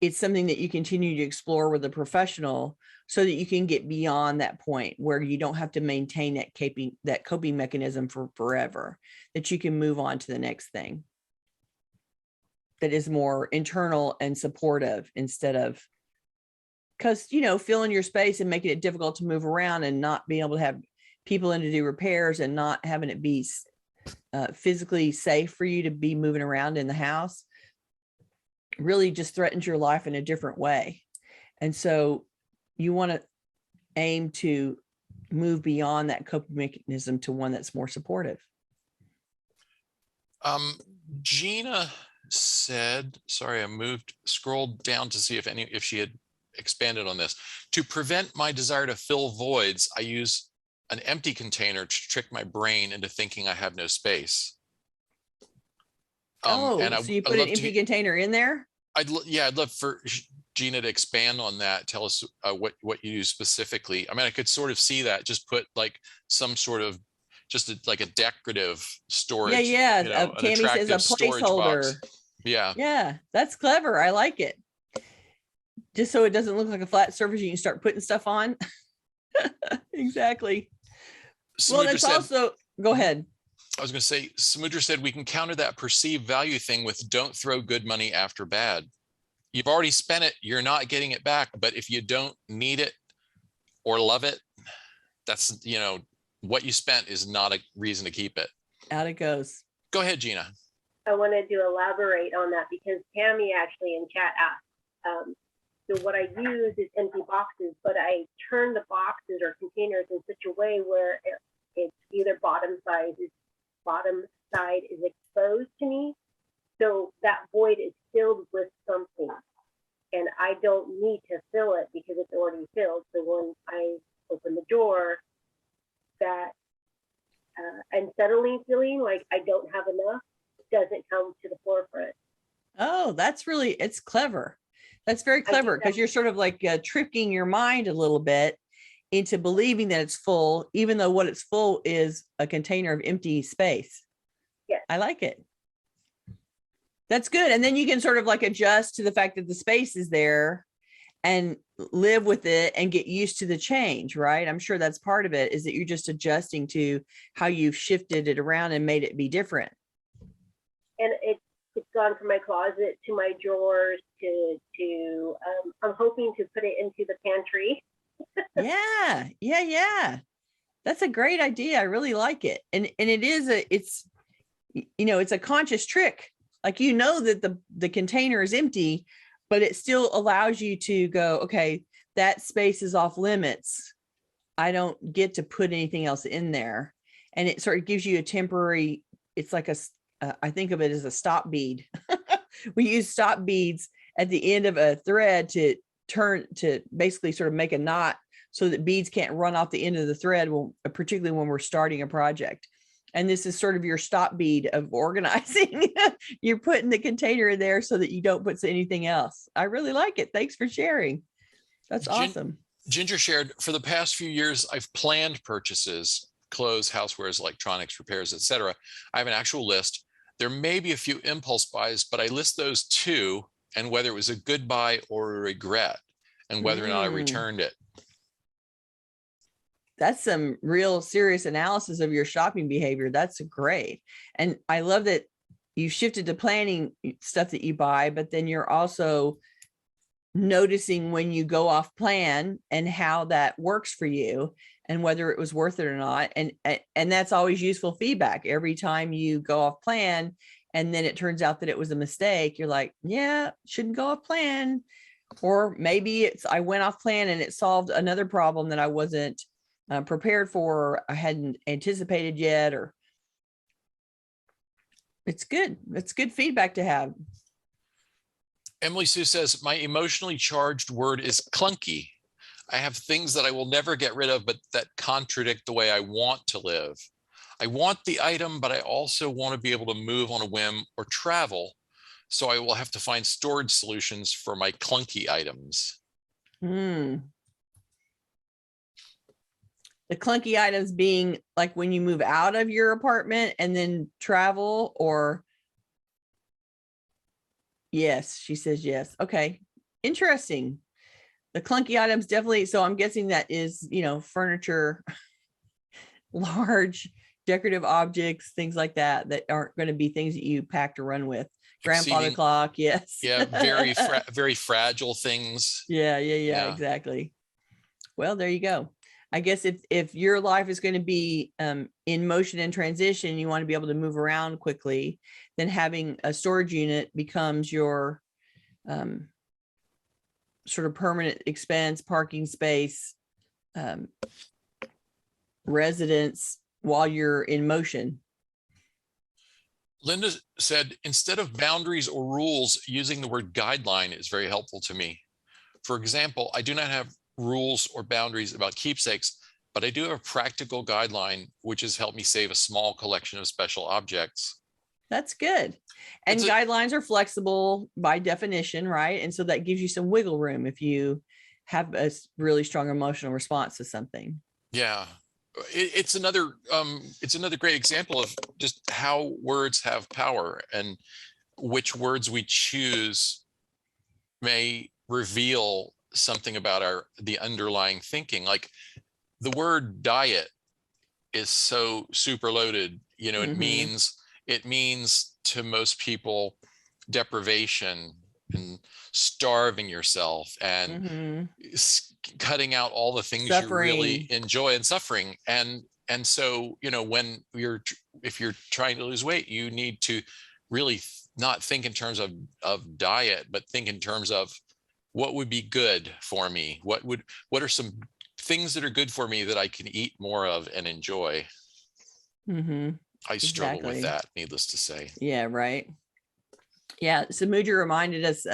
it's something that you continue to explore with a professional so that you can get beyond that point where you don't have to maintain that coping mechanism for forever, that you can move on to the next thing that is more internal and supportive, instead of, because, filling your space and making it difficult to move around and not being able to have people in to do repairs and not having it be physically safe for you to be moving around in the house really just threatens your life in a different way. And so you want to aim to move beyond that coping mechanism to one that's more supportive. Gina said, sorry, I scrolled down to see if she had expanded on this. To prevent my desire to fill voids, I use an empty container to trick my brain into thinking I have no space. So you put an empty container in there? I'd love for Gina to expand on that. Tell us what you do specifically. I mean, I could sort of see that. Just put like some sort of like a decorative storage. Yeah. Tammy says a placeholder. Yeah, that's clever. I like it. Just so it doesn't look like a flat surface, you can start putting stuff on. Exactly. Well, that's also, go ahead. I was going to say, Samudra said, we can counter that perceived value thing with don't throw good money after bad. You've already spent it. You're not getting it back. But if you don't need it or love it, that's, what you spent is not a reason to keep it. Out it goes. Go ahead, Gina. I wanted to elaborate on that because Tammy actually in chat asked, so what I use is empty boxes, but I turn the boxes or containers in such a way where it's either bottom side is exposed to me. So that void is filled with something and I don't need to fill it because it's already filled. So when I open the door, that unsettling feeling like I don't have enough doesn't come to the forefront. Oh, it's clever. That's very clever because you're sort of like tricking your mind a little bit into believing that it's full, even though what it's full is a container of empty space. Yes. I like it. That's good. And then you can sort of like adjust to the fact that the space is there and live with it and get used to the change, right? I'm sure that's part of it, is that you're just adjusting to how you've shifted it around and made it be different. And it's gone from my closet to my drawers to I'm hoping to put it into the pantry. Yeah. That's a great idea. I really like it. And it is it's a conscious trick. Like, that the container is empty, but it still allows you to go, okay, that space is off limits. I don't get to put anything else in there. And it sort of gives you a temporary, it's like I think of it as a stop bead. We use stop beads at the end of a thread to basically sort of make a knot so that beads can't run off the end of the thread, particularly when we're starting a project. And this is sort of your stop bead of organizing. You're putting the container in there so that you don't put anything else. I really like it. Thanks for sharing. That's awesome. Ginger shared, for the past few years, I've planned purchases, clothes, housewares, electronics, repairs, etc. I have an actual list. There may be a few impulse buys, but I list those too, and whether it was a good buy or a regret, and whether or not I returned it. That's some real serious analysis of your shopping behavior. That's great. And I love that you shifted to planning stuff that you buy, but then you're also noticing when you go off plan and how that works for you and whether it was worth it or not. And that's always useful feedback. Every time you go off plan and then it turns out that it was a mistake, you're like, yeah, shouldn't go off plan. Or maybe I went off plan and it solved another problem that I wasn't prepared for, or I hadn't anticipated yet, or it's good. It's good feedback to have. Emily Sue says, my emotionally charged word is clunky. I have things that I will never get rid of, but that contradict the way I want to live. I want the item, but I also want to be able to move on a whim or travel. So I will have to find storage solutions for my clunky items. The clunky items being like when you move out of your apartment and then travel, or yes, she says yes. Okay, interesting. The clunky items definitely. So I'm guessing that is, furniture, large decorative objects, things like that, that aren't going to be things that you pack to run with. Grandfather clock, yes. Yeah, very fragile things. Yeah, exactly. Well, there you go. I guess if your life is going to be in motion and transition, you want to be able to move around quickly, then having a storage unit becomes your sort of permanent expense, parking space, residence while you're in motion. Linda said, instead of boundaries or rules, using the word guideline is very helpful to me. For example, I do not have rules or boundaries about keepsakes, but I do have a practical guideline, which has helped me save a small collection of special objects. That's good. And guidelines are flexible by definition, right? And so that gives you some wiggle room if you have a really strong emotional response to something. Yeah. It's another great example of just how words have power, and which words we choose may reveal something about the underlying thinking. Like the word diet is so super loaded, it means to most people deprivation and starving yourself and cutting out all the things you really enjoy and suffering. And so, when if you're trying to lose weight, you need to really not think in terms of diet, but think in terms of what would be good for me? What are some things that are good for me that I can eat more of and enjoy? I struggle with that, needless to say. Yeah, right. Yeah. So Muja reminded us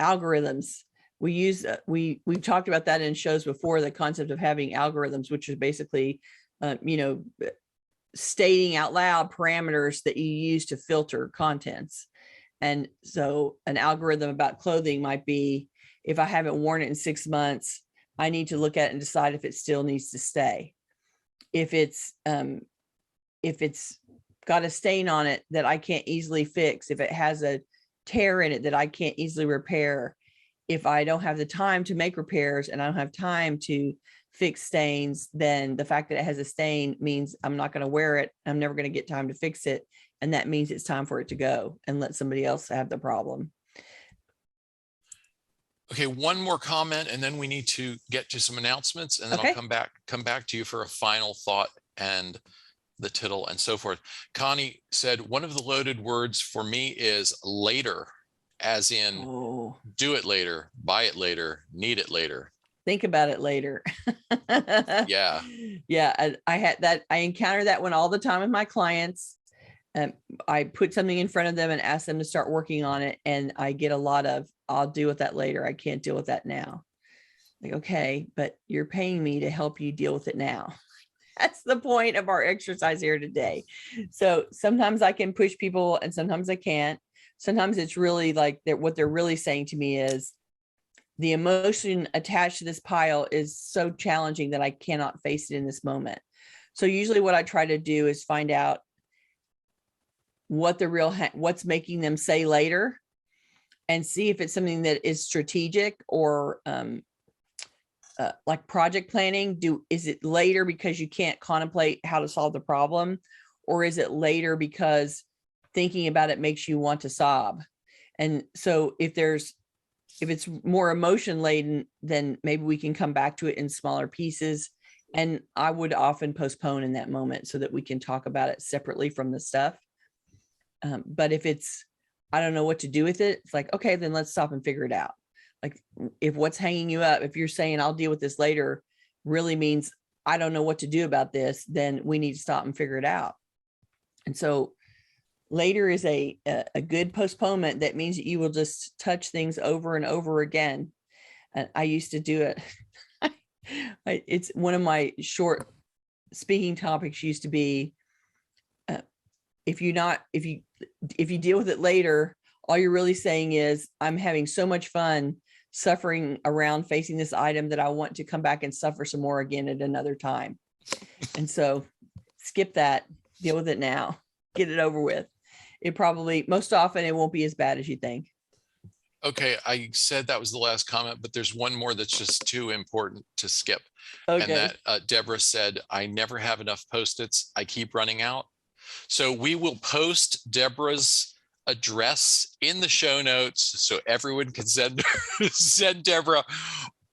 algorithms. We use we've talked about that in shows before, the concept of having algorithms, which is basically stating out loud parameters that you use to filter contents. And so an algorithm about clothing might be, if I haven't worn it in 6 months, I need to look at it and decide if it still needs to stay. If it's got a stain on it that I can't easily fix, if it has a tear in it that I can't easily repair, if I don't have the time to make repairs and I don't have time to fix stains, then the fact that it has a stain means I'm not going to wear it. I'm never going to get time to fix it. And that means it's time for it to go and let somebody else have the problem. Okay, one more comment, and then we need to get to some announcements, and then Okay. I'll come back to you for a final thought and the tittle and so forth. Connie said, one of the loaded words for me is later, as in do it later, buy it later, need it later. Think about it later. Yeah. Yeah. I had that. I encounter that one all the time with my clients. I put something in front of them and ask them to start working on it. And I get a lot of, I'll deal with that later. I can't deal with that now. Like, okay, but you're paying me to help you deal with it now. That's the point of our exercise here today. So sometimes I can push people and sometimes I can't. Sometimes it's really like what they're really saying to me is the emotion attached to this pile is so challenging that I cannot face it in this moment. So usually what I try to do is find out what what's making them say later and see if it's something that is strategic or like project planning. Is it later because you can't contemplate how to solve the problem, or is it later because thinking about it makes you want to sob? And so if it's more emotion laden, then maybe we can come back to it in smaller pieces. And I would often postpone in that moment so that we can talk about it separately from the stuff. But if it's, I don't know what to do with it, it's like, okay, then let's stop and figure it out. Like if what's hanging you up, if you're saying I'll deal with this later, really means I don't know what to do about this, then we need to stop and figure it out. And so later is a good postponement. That means that you will just touch things over and over again. And I used to do it. It's one of my short speaking topics used to be, if you deal with it later, all you're really saying is I'm having so much fun suffering around facing this item that I want to come back and suffer some more again at another time. And so skip that, deal with it now, get it over with. It probably, most often it won't be as bad as you think. Okay, I said that was the last comment, but there's one more that's just too important to skip. Okay. And that Deborah said, I never have enough Post-its. I keep running out. So we will post Deborah's address in the show notes so everyone can send Deborah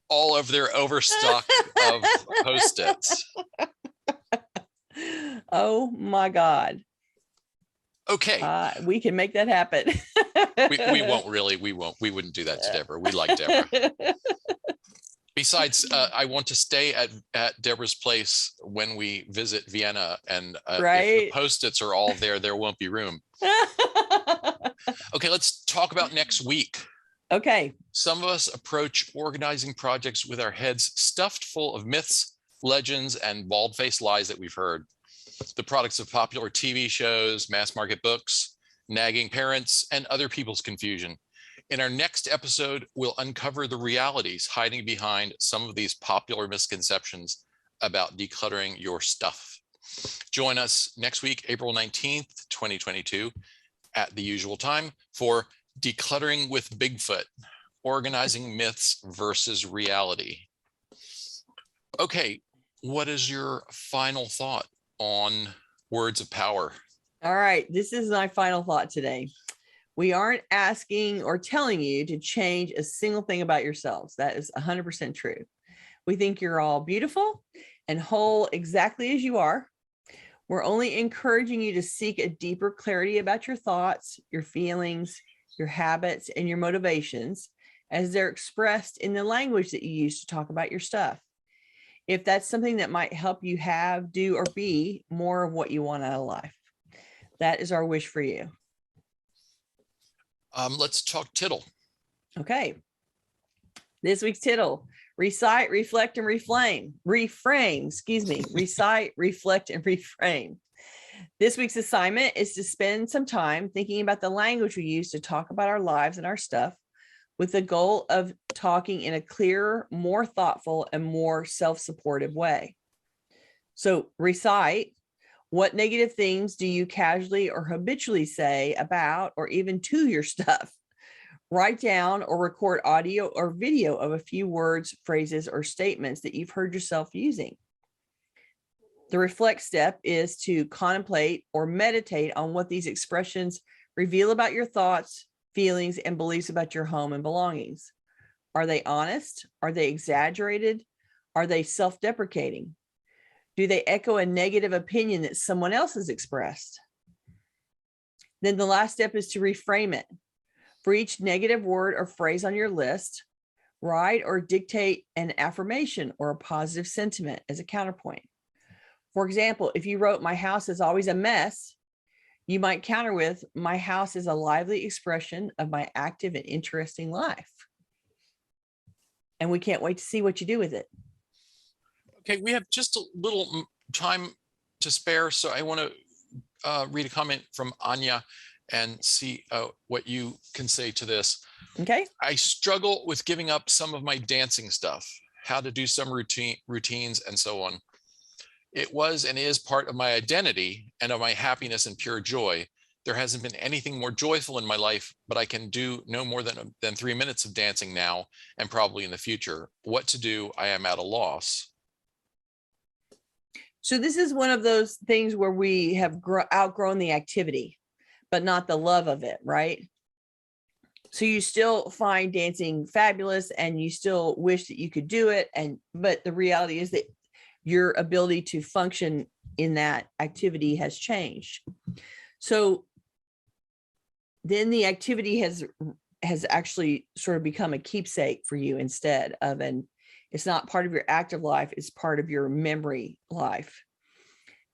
all of their overstock of Post-its. Oh my God. Okay. We can make that happen. we won't really, we wouldn't do that to Deborah. We like Deborah. Besides, I want to stay at Deborah's place when we visit Vienna, and right? If the Post-its are all there won't be room. Okay, let's talk about next week. Okay. Some of us approach organizing projects with our heads stuffed full of myths, legends, and bald-faced lies that we've heard. The products of popular TV shows, mass market books, nagging parents, and other people's confusion. In our next episode, we'll uncover the realities hiding behind some of these popular misconceptions about decluttering your stuff. Join us next week, April 19th, 2022, at the usual time for Decluttering with Bigfoot, Organizing Myths versus Reality. Okay, what is your final thought on words of power? All right, this is my final thought today. We aren't asking or telling you to change a single thing about yourselves. That is 100% true. We think you're all beautiful and whole exactly as you are. We're only encouraging you to seek a deeper clarity about your thoughts, your feelings, your habits, and your motivations as they're expressed in the language that you use to talk about your stuff. If that's something that might help you have, do, or be more of what you want out of life, that is our wish for you. Let's talk tittle. Okay. This week's tittle: recite, reflect, and reframe. Recite, reflect, and reframe. This week's assignment is to spend some time thinking about the language we use to talk about our lives and our stuff. with the goal of talking in a clearer, more thoughtful, and more self-supportive way. So recite, what negative things do you casually or habitually say about or even to your stuff? Write down or record audio or video of a few words, phrases, or statements that you've heard yourself using. The reflect step is to contemplate or meditate on what these expressions reveal about your thoughts, feelings, and beliefs about your home and belongings. Are they honest? Are they exaggerated? Are they self-deprecating? Do they echo a negative opinion that someone else has expressed? Then the last step is to reframe it. For each negative word or phrase on your list, write or dictate an affirmation or a positive sentiment as a counterpoint. For example, if you wrote, "My house is always a mess," you might counter with, "My house is a lively expression of my active and interesting life." And we can't wait to see what you do with it. Okay, we have just a little time to spare, so I want to read a comment from Anya and see what you can say to this. Okay. I struggle with giving up some of my dancing stuff, how to do some routines and so on. It was and is part of my identity and of my happiness and pure joy. There hasn't been anything more joyful in my life, but I can do no more than 3 minutes of dancing now and probably in the future. What to do? I am at a loss. So this is one of those things where we have outgrown the activity, but not the love of it, right? So you still find dancing fabulous and you still wish that you could do it. But the reality is that your ability to function in that activity has changed. So then the activity has actually sort of become a keepsake for you instead of it's not part of your active life, it's part of your memory life.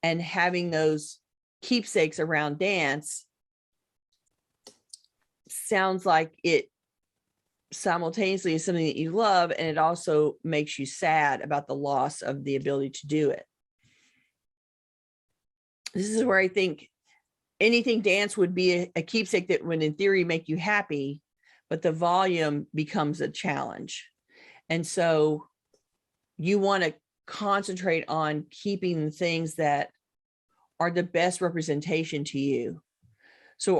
And having those keepsakes around dance sounds like it simultaneously is something that you love, and it also makes you sad about the loss of the ability to do it. This is where I think anything dance would be a keepsake that would in theory make you happy, but the volume becomes a challenge. And so you want to concentrate on keeping the things that are the best representation to you. So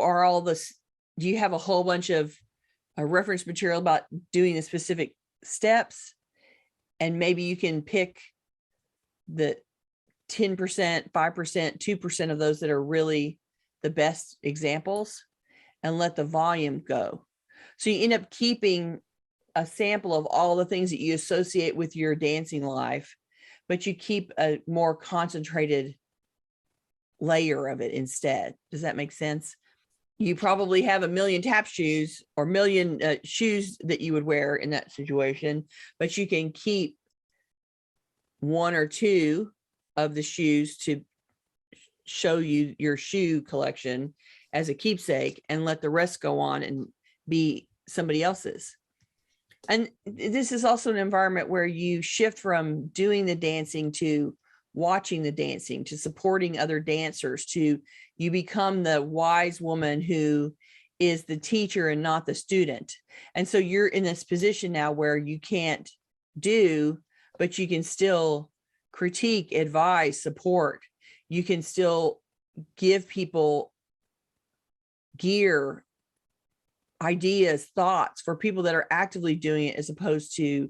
do you have a whole bunch of reference material about doing the specific steps? And maybe you can pick the 10%, 5%, 2% of those that are really the best examples and let the volume go. So you end up keeping a sample of all the things that you associate with your dancing life, but you keep a more concentrated layer of it instead. Does that make sense? You probably have a million tap shoes or million shoes that you would wear in that situation, but you can keep one or two of the shoes to show you your shoe collection as a keepsake and let the rest go on and be somebody else's. And this is also an environment where you shift from doing the dancing to watching the dancing, to supporting other dancers, to you become the wise woman who is the teacher and not the student. And so you're in this position now where you can't do, but you can still critique, advise, support. You can still give people gear, ideas, thoughts for people that are actively doing it as opposed to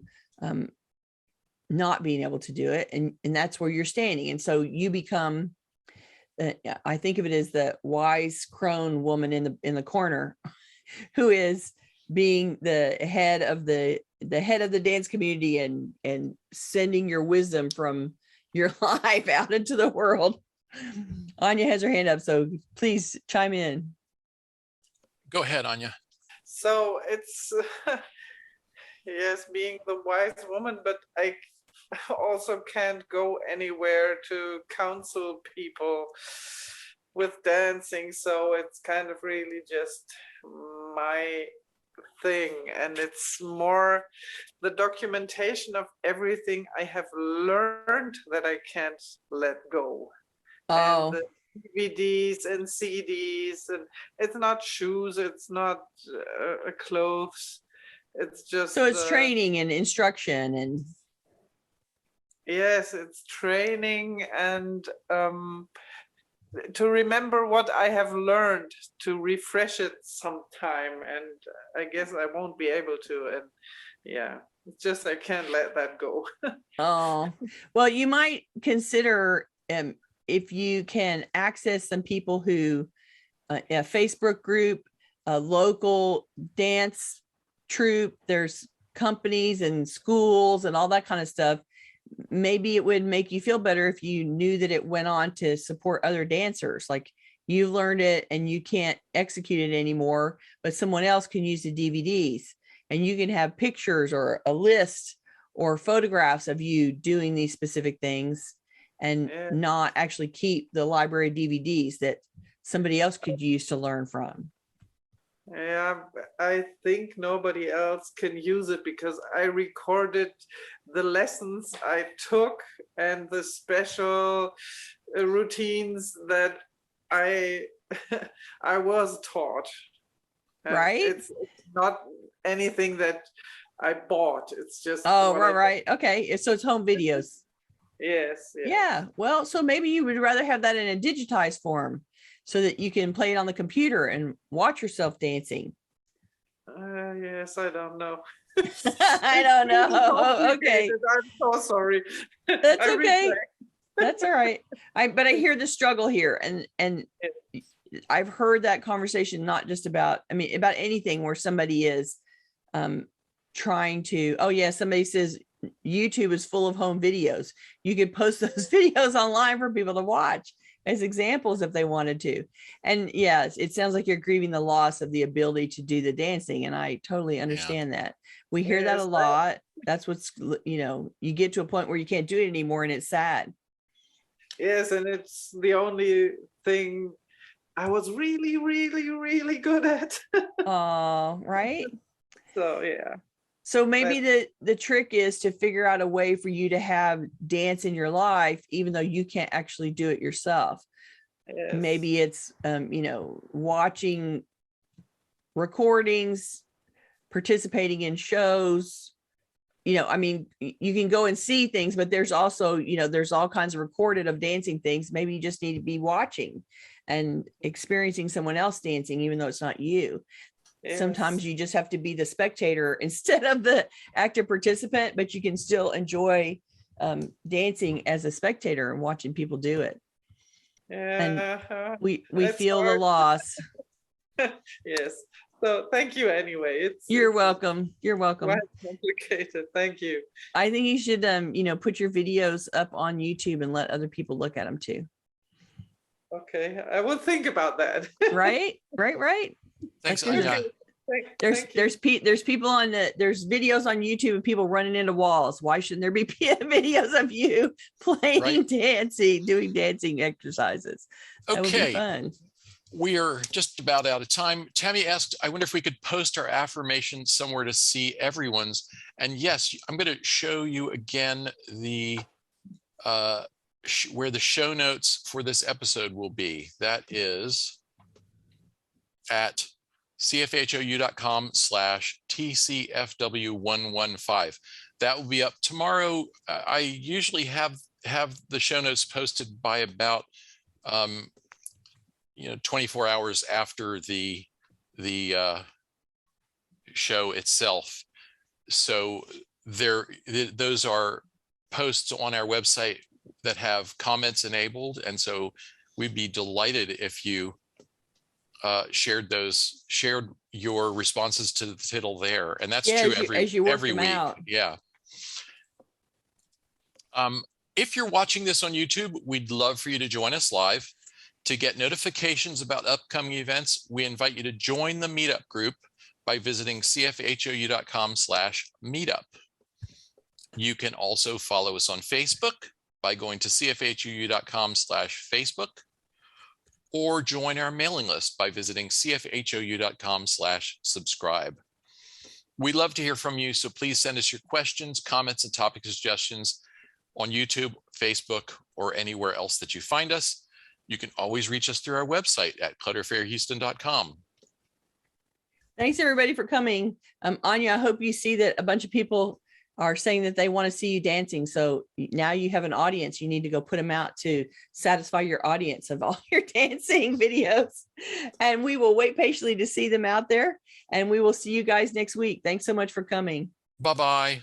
not being able to do it. And that's where you're standing. And so you become, I think of it as the wise crone woman in the corner who is being the head of the dance community and sending your wisdom from your life out into the world. Anya has her hand up, so please chime in. Go ahead, Anya. So it's, yes, being the wise woman, but I also can't go anywhere to counsel people with dancing. So it's kind of really just my thing. And it's more the documentation of everything I have learned that I can't let go. Oh. And the DVDs and CDs, and it's not shoes, it's not clothes, It's just So it's training and instruction and yes, it's training and to remember what I have learned, to refresh it sometime, and I guess I won't be able to. And yeah, it's just I can't let that go. oh, well, you might consider if you can access some people who a Facebook group, a local dance troupe, there's companies and schools and all that kind of stuff. Maybe it would make you feel better if you knew that it went on to support other dancers. Like you learned it and you can't execute it anymore, but someone else can use the DVDs and you can have pictures or a list or photographs of you doing these specific things and Yeah. not actually keep the library DVDs that somebody else could use to learn from. Yeah, I think nobody else can use it because I recorded the lessons I took and the special routines that I I was taught. And Right? it's not anything that I bought. It's just Oh, what right, I- right. Okay. So it's home videos. Yes, yes. Yeah. Well, so maybe you would rather have that in a digitized form so that you can play it on the computer and watch yourself dancing. Yes, I don't know. I don't know. Okay. Complicated. I'm so sorry. That's I okay. reflect. That's all right. But I hear the struggle here and I've heard that conversation, not just about, I mean, about anything where somebody is trying to, oh yeah, somebody says YouTube is full of home videos. You could post those videos online for people to watch as examples if they wanted to. And yes, it sounds like you're grieving the loss of the ability to do the dancing. And I totally understand that. We hear that a Yes, lot. That's what's, you know, you get to a point where you can't do it anymore and it's sad. Yes, and it's the only thing I was really, really, really good at. Right. So yeah. So maybe the trick is to figure out a way for you to have dance in your life, even though you can't actually do it yourself. Yes. Maybe it's, you know, watching recordings, participating in shows. You know, I mean, you can go and see things, but there's also, you know, there's all kinds of recorded of dancing things. Maybe you just need to be watching and experiencing someone else dancing, even though it's not you. Yes. Sometimes you just have to be the spectator instead of the active participant, but you can still enjoy dancing as a spectator and watching people do it. Yeah. We It's feel the hard. loss. Yes. So thank you anyway. You're it's welcome. You're welcome. quite complicated. Thank you. I think you should, you know, put your videos up on YouTube and let other people look at them too. Okay, I will think about that. Right? Right. Thanks, That's Anya. interesting. There's people on there's videos on YouTube of people running into walls. Why shouldn't there be videos of you playing Right. dancing, doing dancing exercises? That would be Okay, fun. we are just about out of time. Tammy asked, I wonder if we could post our affirmations somewhere to see everyone's. And yes, I'm going to show you again the where the show notes for this episode will be. That is at cfhou.com/tcfw115. That will be up tomorrow. I usually have the show notes posted by about 24 hours after the show itself. So those are posts on our website that have comments enabled, and so we'd be delighted if you shared your responses to the title there, and that's true as you work every them week. out. Yeah. If you're watching this on YouTube, we'd love for you to join us live. To get notifications about upcoming events, we invite you to join the meetup group by visiting cfhou.com/meetup. You can also follow us on Facebook by going to cfhou.com/Facebook, or join our mailing list by visiting cfhou.com/subscribe. We'd love to hear from you, so please send us your questions, comments, and topic suggestions on YouTube, Facebook, or anywhere else that you find us. You can always reach us through our website at clutterfairyhouston.com. Thanks everybody for coming. Anya, I hope you see that a bunch of people are saying that they want to see you dancing. So now you have an audience. You need to go put them out to satisfy your audience of all your dancing videos. And we will wait patiently to see them out there. And we will see you guys next week. Thanks so much for coming. Bye-bye.